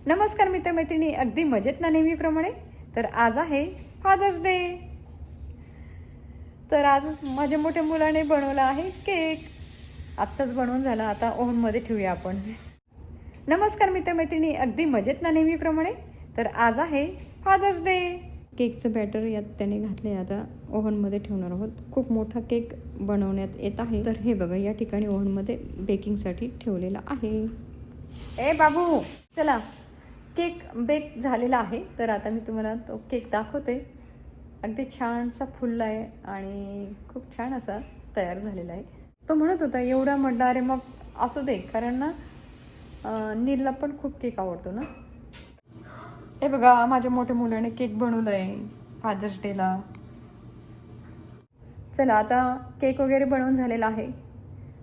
नमस्कार मित्रमैत्रिणी, अगदी मजेत ना नेहमीप्रमाणे. तर आज आहे फादर्स डे. तर आज माझ्या मोठ्या मुलाने बनवला आहे केक. आत्ताच बनवून झाला, आता ओव्हनमध्ये ठेवूया आपण. नमस्कार मित्रमैत्रिणी, अगदी मजेत ना नेहमीप्रमाणे. तर आज आहे फादर्स डे. केकचं बॅटर यात त्याने घातले, आता ओव्हनमध्ये ठेवणार आहोत. खूप मोठा केक बनवण्यात येत आहे. तर हे बघा, या ठिकाणी ओव्हनमध्ये बेकिंगसाठी ठेवलेला आहे. ए बाबू, चला, केक बेक झालेला आहे. तर आता मी तुम्हाला तो केक दाखवते. अगदी छानसा फुलला आहे आणि खूप छान असा तयार झालेला आहे. तो म्हणत होता एवढा म्हटलं, अरे मग असू दे, कारण ना नीलला पण खूप केक आवडतो ना. हे बघा, माझ्या मोठ्या मुलाने केक बनवला आहे फादर्स डेला. चला, आता केक वगैरे बनवून झालेला आहे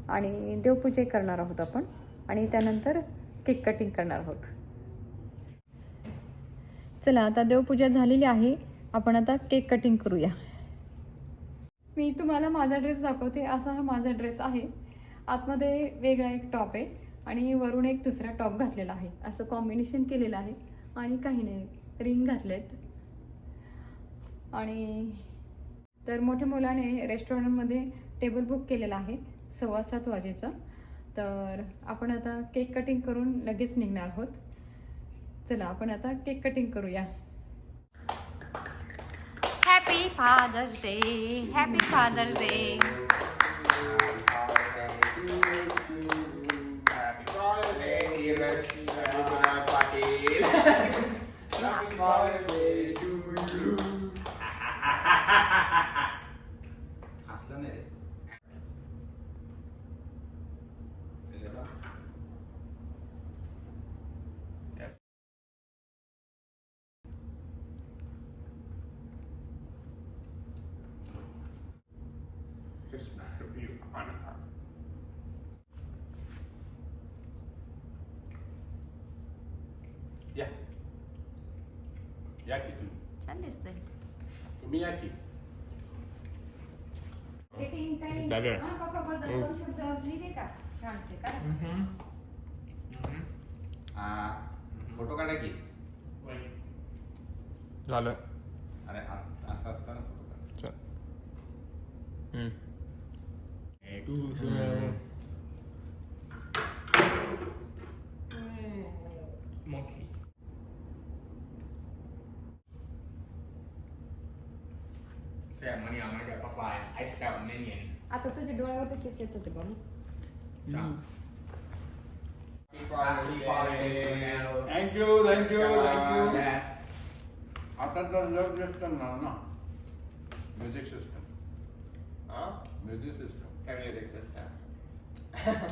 आणि देवपूजा करणार आहोत आपण, आणि त्यानंतर केक कटिंग करणार आहोत. चला, आता देवपूजा झालेली आहे, आपण आता केक कटिंग करूया. मी तुम्हाला माझा ड्रेस दाखवते. असा हा माझा ड्रेस आहे. आतमध्ये वेगळा एक टॉप आहे आणि वरून एक दुसरा टॉप घातलेला आहे. असं कॉम्बिनेशन केलेलं आहे आणि काही नाही, रिंग घातलेत. आणि तर मोठ्या मुलाने रेस्टॉरंटमध्ये टेबल बुक केलेला आहे 7:15 वाजेचा. तर आपण आता केक कटिंग करून लगेच निघणार आहोत. चला, आपण आता केक कटिंग करूया. Happy Father's Day, happy Father's Day. हसला नाही रे. या या की छान दिसतंय. तुम्ही या की. फोटो काढा की. झालं. अरे असं असतं ना फोटो काढ. Ceremony aja papa ice cream minion. आता तुझ्या डोळ्यावर केस येत होते बाबू. Thank you thank you thank you. आता तर लग जास्त करणार ना. Music system. Music system.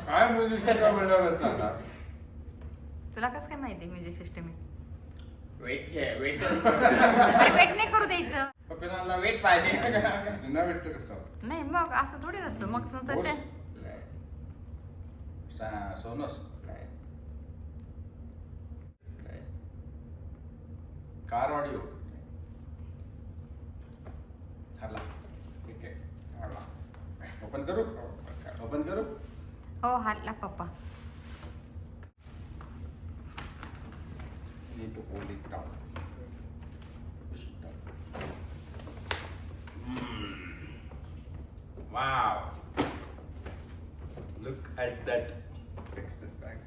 काय म्युझिक सिस्टम म्हणलं असतं. तुला कसं काय माहिती म्युझिक सिस्टम आहे? वेट अरे वेट नाही करू द्यायचं. पप्पाला वेट पाहिजे. बिना वेटचं कसं. नाही, मग असं थोडीच असतं. मग तर ते सोनस कार ऑडिओ हरला. ठीक आहे, हरला. ओपन करू. ओपन करू. हो, हारला पप्पा. Need to hold it down. Push it down. Wow. Look at that. Fix this bag.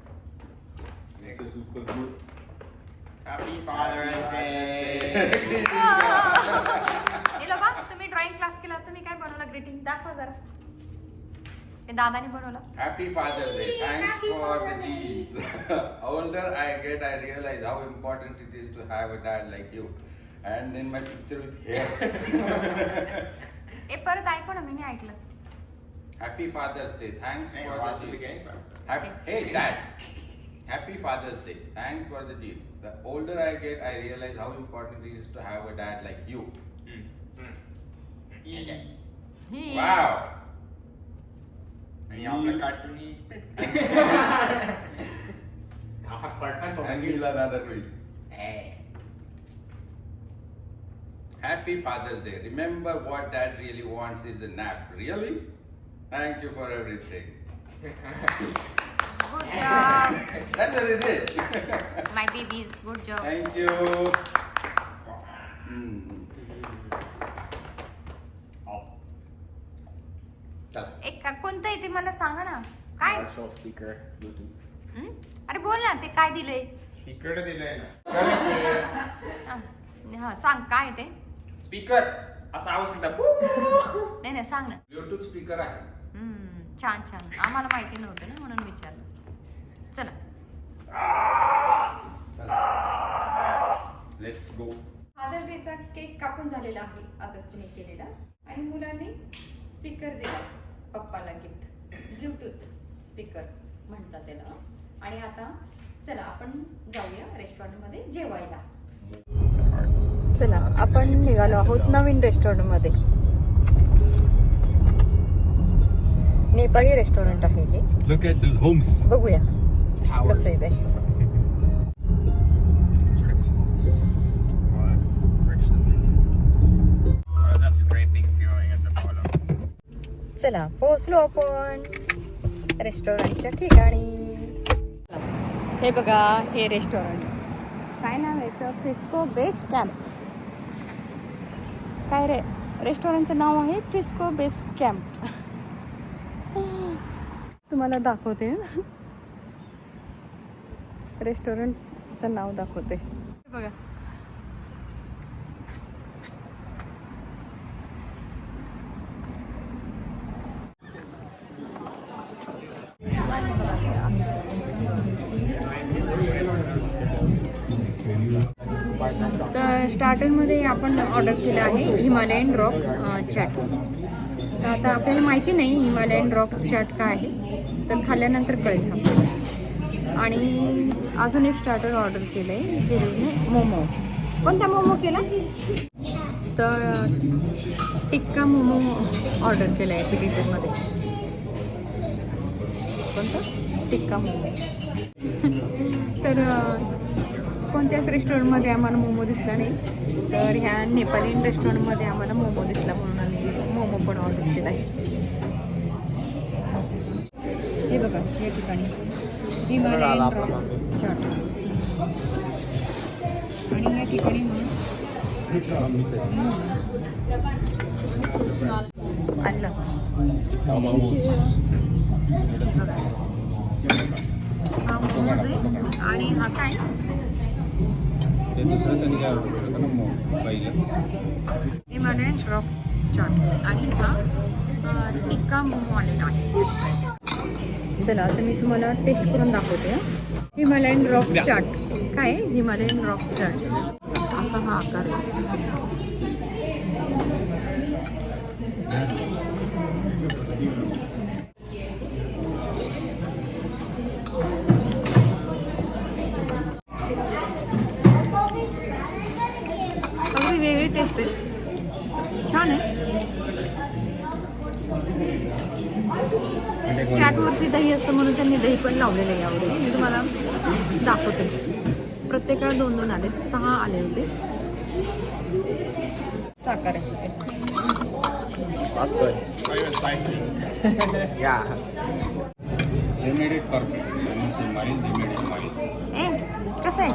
Makes it super good. Happy Father's Day. हे लोका, तुम्ही ड्रॉइंग क्लास केला, तुम्ही काय बनवलं? ग्रीटिंग दाखवा जरा. हे दादाने बनवलं. Happy Father's Day. Thanks for the genes. Older I get, I realize how important it is to have a dad like you. And then my picture with hair. ए, परत ऐकू ना, मी नाही ऐकलं. Happy Father's Day. Thanks Hey, for watch the it genes. again. Hey Dad. Happy Father's Day. Thanks for the genes. The older I get, I realize how important it is to have a dad like you. Wow. आणि आपलं cartoon And we'll another week. Happy Father's Day. Remember what dad really wants is a nap. Really? Thank you for everything. Good job. That's what it is. My babies. Good job. Thank you. चला. एक कोणतं आहे ते मला सांगा ना. काय? Marshall speaker, Bluetooth. हं? अरे बोल ना ते काय दिलंय. Speaker दिलंय ना. हा सांग काय ते. Speaker. असा आवाज निघतात. नाही नाही सांग ना. ब्लूटूथ स्पीकर आहे. छान छान आम्हाला माहिती नव्हतं ना म्हणून विचारलं. चला लेट्स गो. फादर डेचा केक कापून झालेला आहे अगस्तीने केलेला आणि मुलांनी स्पीकर दिला पप्पाला गिफ्ट. ब्लूटूथ स्पीकर म्हणतात त्याला. आणि आता चला आपण जाऊया रेस्टॉरंटमध्ये जेवायला. चला आपण निघालो आहोत नवीन रेस्टॉरंटमध्ये. नेपाळी रेस्टॉरंट आहे हे. Look at the homes. बघूया Towers. कसं आहे ते. What? Rich the minion. What is that scraping feeling at the bottom? चला पोहोचलो आपण रेस्टॉरंटच्या ठिकाणी. हे बघा हे रेस्टॉरंट काय नाव आहे याचं. Frisco base camp. काय रे रेस्टॉरंटचं नाव आहे फ्रिस्को बेस कॅम्प. तुम्हाला दाखवते रेस्टॉरंटचं नाव दाखवते. बघा तर स्टार्टरमध्ये आपण ऑर्डर केलं आहे हिमालयन रॉक चाट. तर आता आपल्याला माहिती नाही हिमालयन रॉक चाट काय आहे तर खाल्ल्यानंतर कळेल आपल्याला. आणि अजून एक स्टार्टर ऑर्डर केलं आहे हिरोने मोमो. कोणता मोमो केला तर टिक्का मोमो ऑर्डर केला आहे पिटिसमध्ये. कोणतं टिक्का मोमो. तर कोणत्याच रेस्टॉरंटमध्ये आम्हाला मोमो दिसला नाही तर ह्या नेपाली रेस्टॉरंटमध्ये आम्हाला मोमो दिसला म्हणून आम्ही मोमो पण ऑर्डर केला आहे. हे बघा या ठिकाणी हिमालयन रॉक चाट आणि या ठिकाणी आणलं हा मोमोज आहे आणि हा काय ते दुसरं त्यांनी काय ऑर्डर केलं होतं ना पहिलं. हिमालयन रॉक चाट आणि हा टिक्का मोमो आलेला आहे. चला आता मी तुम्हाला टेस्ट करून दाखवते. हिमालयन रॉक चाट काय आहे? हिमालयन रॉक चाट असा हा आकार आहे. अगदी वेगळी टेस्ट आहे. छान आहे. चाटवरती दही असतं म्हणून त्यांनी दही पण लावलेलं आहे यावर. मी तुम्हाला दाखवते. प्रत्येकाला 2-2 आले 6 आले होते. साखर आहे. That's good. Not even spicy. Yeah. They made it perfect. When you say mild, they made it mild. ए कसं आहे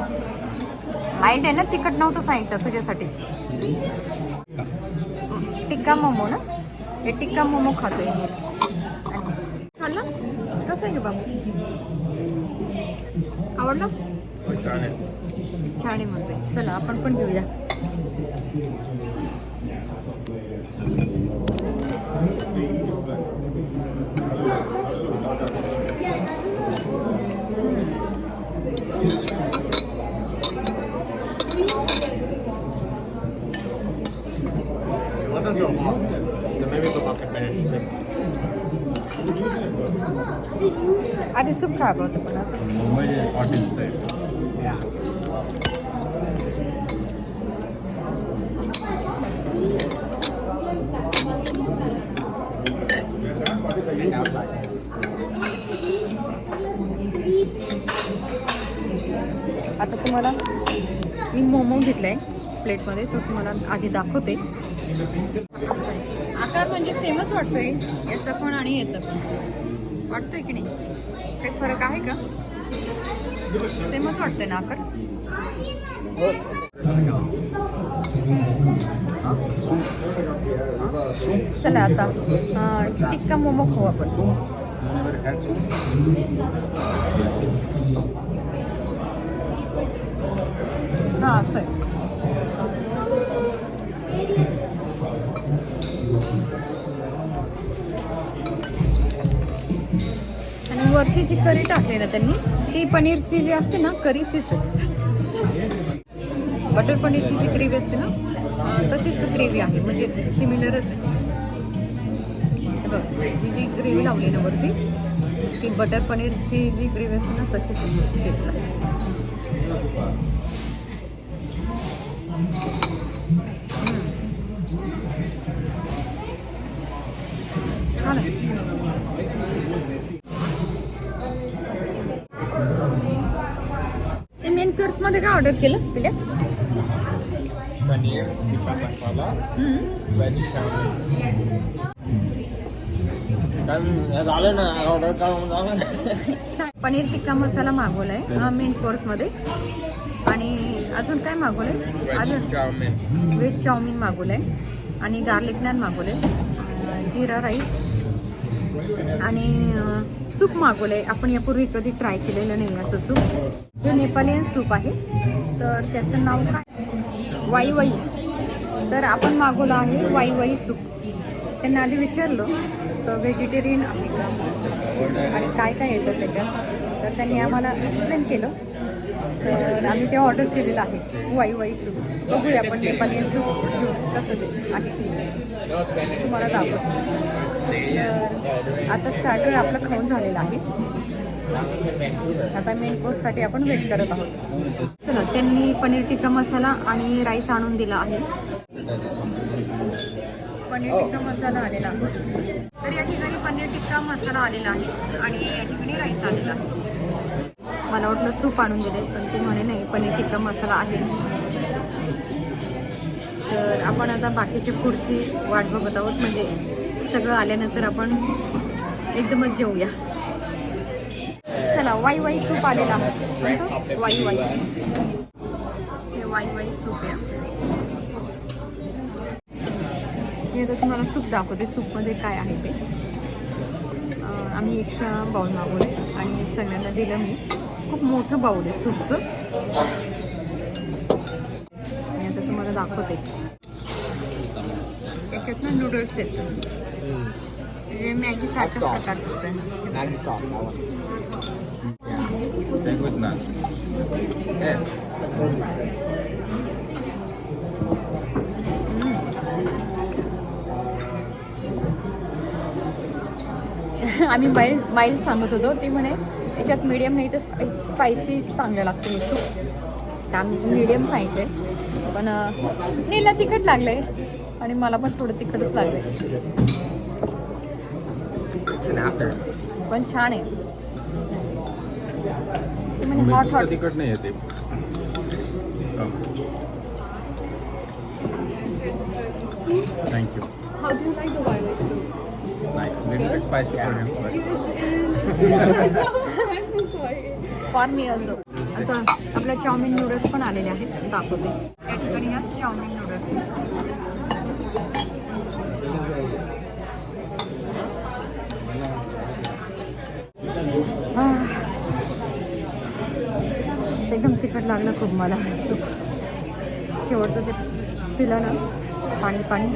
माइल्ड आहे ना. तिखट नव्हतं सांगितलं तुझ्यासाठी. टिक्का मोमो ना. हे टिक्का मोमो खातोय. खाल्ला कसं आहे ग बाबू. आवडलं. छान आहे. छान आहे म्हणतोय. चला आपण पण घेऊया. It wasn't so hot. Then maybe the mom can finish. आधी सूप खा होतं पण असं. Mumbai hotel style. Yeah. And outside. आता तुम्हाला मी मोमो घेतलाय प्लेटमध्ये तो तुम्हाला आधी दाखवते. असं आहे. आकार म्हणजे सेमच वाटतोय याचा पण आणि याचा पण वाटतोय की नाही. काही फरक आहे का? सेमच वाटतंय ना आकार. चला आता टिक्का मोमो खाऊ आपण. हा असं आहे. आणि वरती जी करी टाकली ना त्यांनी, ती पनीरची जी असते ना करी, तीच बटर पनीरची जी ग्रेव्ही असते ना तशीच ग्रेव्ही आहे, म्हणजे सिमिलरच आहे. हे बघ, ही जी ग्रेव्ही लावली ना वरती, ती बटर पनीरची जी ग्रेव्ही असते ना तशीच आहे टेस्टला. छान आहे. ते मेन कोर्स मध्ये काय ऑर्डर केलं पिल्या? पनीर टिक्का मसाला, वेज झालं ना ऑर्डर करून. पनीर टिक्का मसाला मागवलाय मेन कोर्स मध्ये. आणि अजून काय मागवलंय? अजून चाउमिन, व्हेज चाउमिन मागवलंय आणि गार्लिक नान मागवलंय, जिरा राईस आणि सूप मागवलंय. आपण यापूर्वी कधी ट्राय केलेलं नाही असं सूप. हे नेपालियन सूप आहे, तर त्याचं नाव काय? वाई वाई. तर आपण मागवलं आहे वाई वाई सूप. त्यांना आधी विचारलं तर व्हेजिटेरियन आहे का आणि काय काय येतं त्याच्यात, तर त्यांनी आम्हाला एक्सप्लेन केलं. तर आम्ही ते ऑर्डर केलेलं आहे वाई वाई सूप. बघूया आपण नेपालियन सूप घेऊन कसं ते आहे तुम्हाला दाखवतो. तर आता स्टार्टर आपलं खाऊन झालेलं आहे. आता मेन कोर्ससाठी आपण वेट करत आहोत. चला, त्यांनी पनीर टिक्का मसाला आणि राईस आणून दिला आहे. पनीर टिक्का मसाला आलेला आहे. तर या ठिकाणी पनीर टिक्का मसाला आलेला आहे आणि या ठिकाणी राईस आलेला आहे. मला वाटलं सूप आणून दिले, पण ते म्हणे नाही, पनीर टिक्का मसाला आहे. तर आपण आता बाकीची पुढची वाट बघत आहोत, म्हणजे सगळं आल्यानंतर आपण एकदमच जेवूया. चला, वाई वाई सूप आलेला आहे. वाई वाई, हे वाई वाई सूप आहे. मी आता तुम्हाला सूप दाखवते, सूपमध्ये काय आहे ते. आम्ही एक्स्ट्रा बाउल मागवले आणि सगळ्यांना दिलं मी. खूप मोठं बाउल आहे सूपचं. मी आता तुम्हाला दाखवते. त्याच्यात ना नूडल्स आहेत, म्हणजे मॅगी सारखाच प्रकार दिसतोय. Maggi sauce. Take with naan. आम्ही माइल्ड सांगत होतो, ती म्हणे याच्यात मीडियम नाही तर स्पायसी चांगलं लागतं हे सूप. तर आम्ही मीडियम सांगितले, पण नीला तिखट लागलंय आणि मला पण थोडं तिखटच लागलंय. पण छान आहे. ते म्हणे हॉट हॉट. तिखट नाही येते. Thank you. How do you like the violet soup? Nice. Little bit spicy for him. I'm so sorry. For me असो. आता आपल्या चाऊमिन नूडल्स पण आलेले आहेत, दाखवते. या ठिकाणी ह्या चाऊमिन नूडल्स. एकदम तिखट लागलं खूप मला सूप. शेवटचं ते पिलं ना, पाणी पाणी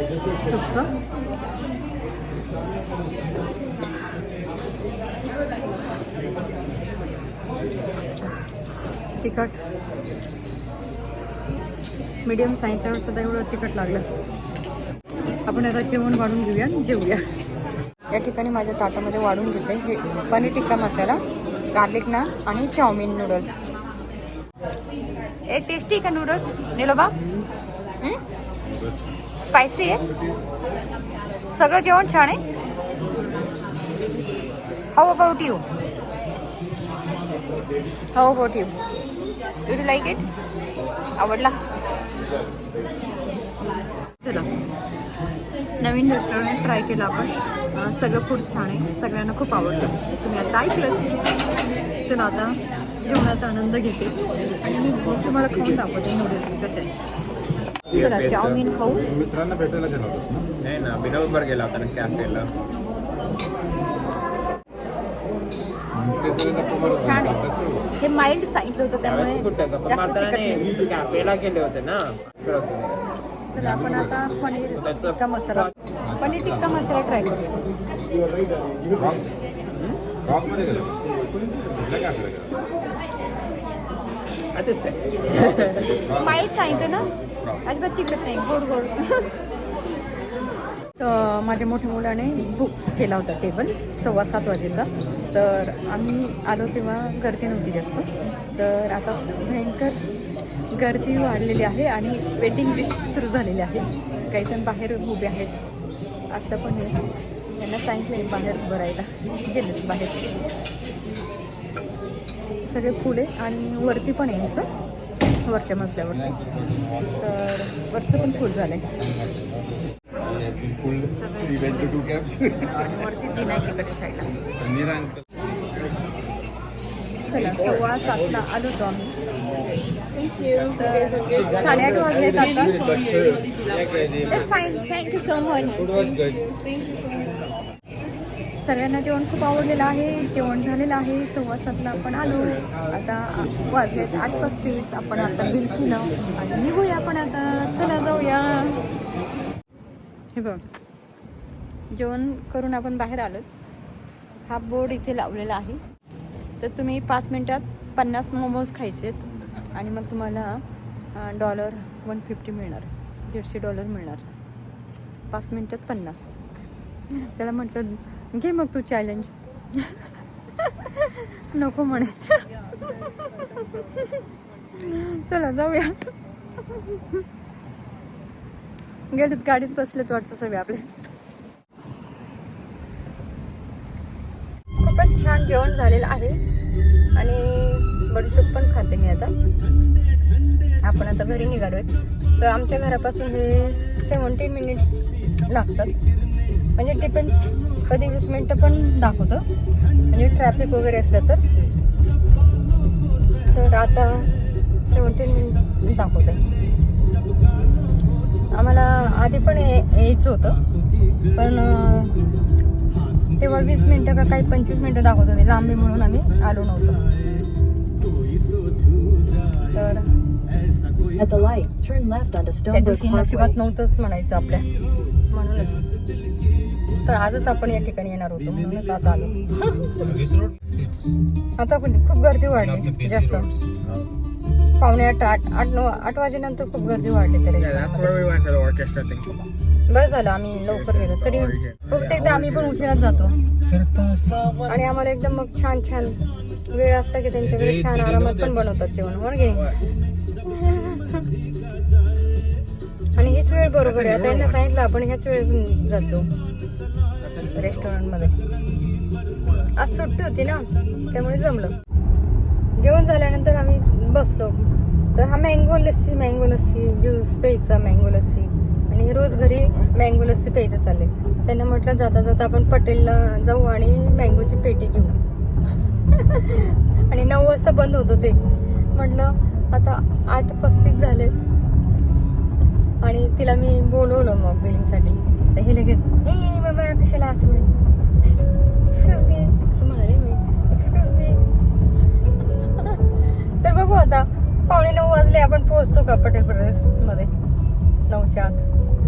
सूपचं. तिखट मीडियम सांगितल्यावर सुद्धा एवढं तिखट लागलं. आपण आता जेवण वाढून घेऊया, जेवूया. या ठिकाणी माझ्या ताटामध्ये वाढून घेतले हे पनीर टिक्का मसाला, गार्लिक नान आणि चाऊमिन नूडल्स. टेस्टी का नूडल्स निलोबा? स्पायसी आहे, सगळं जेवण छान आहे. How about you? How about you? Do you like it? आवडला? चला, नवीन रेस्टॉरंट ट्राय केलं आपण. सगळं फूड छान आहे, सगळ्यांना खूप आवडलं. तुम्ही आता ऐकलंच. चला आता जेवणाचा आनंद घेते आणि मी तुम्हाला खाऊन दाखवते नूडल्स कसे आहेत. चला चाऊमिन खाऊ. मित्रांना भेटायला गेलो होतो. नाही ना, बिनोबर गेला होता ना कॅफेला. छान आहे. हे माइल्ड सांगितलं होतं त्यामुळे जास्त तिखट नाही. कॅफेला गेले होते ना. चला आपण आता पनीर टिक्का मसाला ट्राय करूया. रॉकमध्ये गेलो. कुठल्या कॅफेला गेलो? माहीत सांगितलं ना, अजिबात तिखट नाही, गोड गोड. तर माझ्या मोठ्या मुलाने बुक केला होता टेबल 7:15 वाजेचा. तर आम्ही आलो तेव्हा गर्दी नव्हती जास्त. तर आता भयंकर गर्दी वाढलेली आहे आणि वेटिंग लिस्ट सुरू झालेली आहे. काही जण बाहेर उभे आहेत. आत्ता पण हे यांना सांगितलं बाहेर उभं राहायला, गेलेत बाहेर. सगळे फुले आणि वरती पण आहे ह्याचं, वरच्या मजल्यावरती. तर वरचं पण फुल झालं आहे. वरती जिना आहे तिकडे साईडला. चला 7:15 आलो होतो आम्ही. 8:30 वाजलेत आता. It's fine, thank you so much. सगळ्यांना जेवण खूप आवडलेलं आहे. जेवण झालेलं आहे. 7:15 आपण आलो. आता वाजलेत 8:35. आपण आता बिल केलं आणि निघूया आपण आता. चला जाऊया. हे बघ, जेवण करून आपण बाहेर आलो. हा बोर्ड इथे लावलेला आहे. तर तुम्ही 5 मिनटात 50 मोमोज खायचेत आणि मग तुम्हाला $150 मिळणार, $150 मिळणार. 5 मिनटात 50. त्याला म्हटलं घे मग तू चॅलेंज. नको म्हणे. चला जाऊया. गाडीत बसलेत वाटतं सगळे आपले. खूपच छान जेवण झालेलं आहे आणि बडीशोप पण खाते मी आता. आपण आता घरी निघालोय. तर आमच्या घरापासून हे 70 मिनिट्स लागतात. म्हणजे डिपेंड्स, कधी 20 मिनटं पण दाखवतं म्हणजे ट्रॅफिक वगैरे असलं तर आता 70 मिनिट दाखवत आहे. आम्हाला आधी पण यायचं होतं पण तेव्हा 20 मिनटं का काही 25 मिनटं दाखवत होते लांबी, म्हणून आम्ही आलो नव्हतो. तर त्या दिवशी नशिबात नव्हतंच म्हणायचं आपल्या, म्हणूनच. तर आजच आपण या ठिकाणी येणार होतो, म्हणूनच आज आलो. आता पण खूप गर्दी वाढली जास्त. 7:45, 8 वाजेनंतर खूप गर्दी वाढली. तरी बरं झालं आम्ही लवकर गेलो. तरी बहुतेकदा आम्ही पण उशिराच जातो आणि आम्हाला एकदम मग छान छान वेळ असता की त्यांच्याकडे छान आरामात पण बनवतात जेवण, म्हणून घे. आणि हीच वेळ बरोबर आहे. त्यांना सांगितलं आपण ह्याच वेळेस जातो रेस्टॉरंटमध्ये. आज सुट्टी होती ना त्यामुळे जमलं. जेवण झाल्यानंतर आम्ही बसलो. तर हा मँगो लस्सी ज्यूस प्यायचा, मँगो लस्सी. आणि रोज घरी मँगो लस्सी प्यायचं चालले. त्यांना म्हटलं जाता जाता आपण पटेलला जाऊ आणि मँगोची पेटी घेऊ. आणि 9 वाजता बंद होतं ते. म्हटलं आता 8:35 झालेत आणि तिला मी बोलवलं मग बिलिंगसाठी. तर हे लगेच हे मामा कशाला असं एक्सक्यूज मी असं म्हणाले मी, एक्सक्यूज मी. तर बघू आता 8:45 वाजले, आपण पोहोचतो का पटेल ब्रदर्समध्ये 9च्या आत.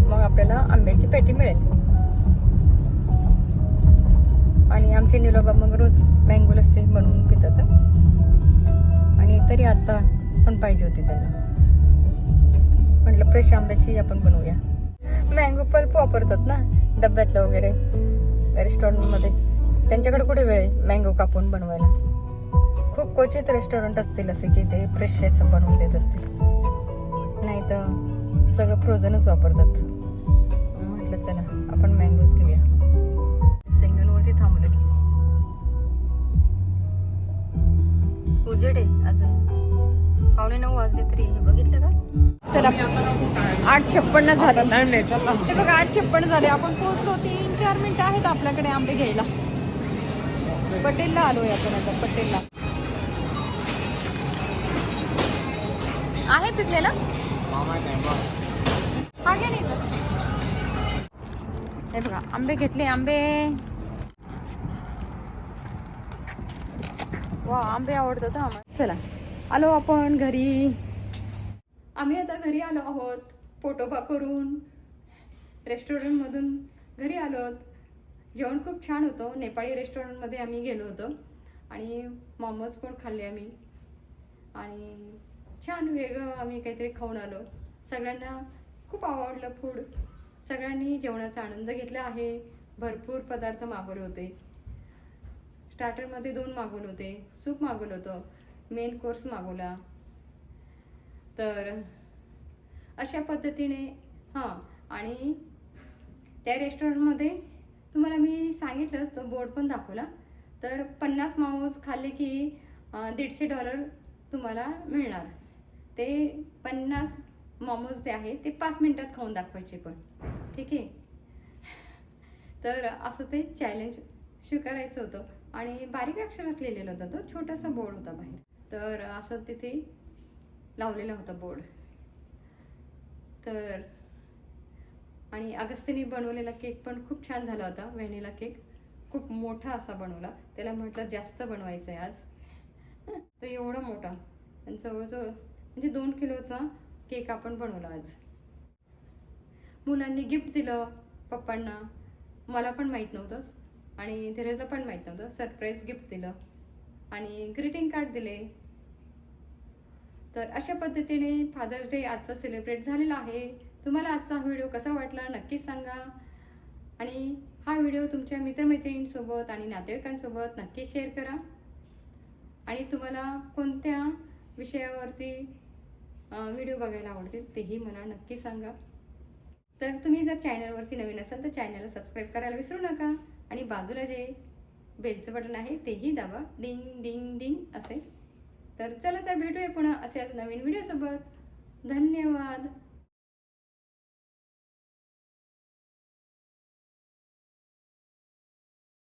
मग आपल्याला आंब्याची पेटी मिळेल. आणि आमचे निलोबा मग रोज मँगो लस्सी बनवून पितात आणि तरी आता पण पाहिजे होती त्यांना. म्हटलं फ्रेश आंब्याची आपण बनवूया. मँगो पल्प वापरतात ना डब्यातलं वगैरे रेस्टॉरंटमध्ये. त्यांच्याकडे कुठे वेळ आहे मँगो कापून बनवायला. खूप क्वचित रेस्टॉरंट असतील असे की ते फ्रेशच बनवून देत असतील, नाही तर सगळं फ्रोझनच वापरतात. म्हटलं चला आपण मँगोज घेऊया. सिग्नलवरती थांबले. उजेड आहे अजून. 8:45 वाजले तरी हे बघितलं का. चला 8:56 झालं. हे बघा 8:56 झाले. आपण पोहोचलो. 3-4 मिनिटं आहेत आपल्याकडे आंबे घ्यायला. पटेलला आलोय आपण आता. पटेलला आहे पिकलेला. हा घ्या नाही तर. हे बघा आंबे घेतले. आंबे वा आंबे आवडतात आम्हाला. चला आलो आपण घरी. आम्ही आता घरी आलो आहोत. पोटोबा करून रेस्टॉरंटमधून घरी आलो. जेवण खूप छान होतं. नेपाळी रेस्टॉरंटमध्ये आम्ही गेलो होतो आणि मोमोज पण खाल्ले आम्ही आणि छान वेगळं आम्ही काहीतरी खाऊन आलो. सगळ्यांना खूप आवडलं फूड. सगळ्यांनी जेवणाचा आनंद घेतला आहे. भरपूर पदार्थ मागवले होते. स्टार्टरमध्ये 2 मागवले होते. सूप मागवलं होतं. मेन कोर्स मागवला. तर अशा पद्धतीने हां. आणि त्या रेस्टॉरंटमध्ये तुम्हाला मी सांगितलं असतं, बोर्ड पण दाखवला. तर 50 मोमोज खाल्ले की $150 तुम्हाला मिळणार. ते 50 मोमोज ते आहे ते 5 मिनिटात खाऊन दाखवायचे पण. ठीक आहे. तर असं ते चॅलेंज स्वीकारायचं होतं आणि बारीक अक्षरात लिहिलेला होता. तो छोटासा बोर्ड होता बाहेर. तर असं तिथे लावलेला होता बोर्ड. तर आणि अगस्तीने बनवलेला केक पण खूप छान झाला होता. व्हॅनिला केक खूप मोठा असा बनवला. त्याला म्हटलं जास्त बनवायचं आहे आज. तो एवढा मोठा आणि जवळजवळ म्हणजे 2 किलोचा केक आपण बनवला आज. मुलांनी गिफ्ट दिलं पप्पांना. मला पण माहीत नव्हतं आणि धीरजला पण माहीत नव्हतं. सरप्राईज गिफ्ट दिलं आणि ग्रीटिंग कार्ड दिले. तर अशा पद्धतीने फादर्स डे आजचा सेलिब्रेट झालेला आहे. तुम्हाला आजचा व्हिडिओ कसा वाटला नक्कीच सांगा आणि हा व्हिडिओ तुमच्या मित्रमैत्रिणींसोबत आणि नातेवाईकांसोबत नक्की शेअर करा. आणि तुम्हाला कोणत्या विषयावरती व्हिडिओ बघायला आवडतील तेही मला नक्की सांगा. तर तुम्ही जर चॅनलवरती नवीन असाल तर चॅनलला सबस्क्राईब करायला विसरू नका आणि बाजूला जे बेलचं बटन आहे तेही दाबा. डिंग डिंग डिंग असे. तर चला तर भेटूया पुन्हा असेच नवीन व्हिडिओसोबत. धन्यवाद.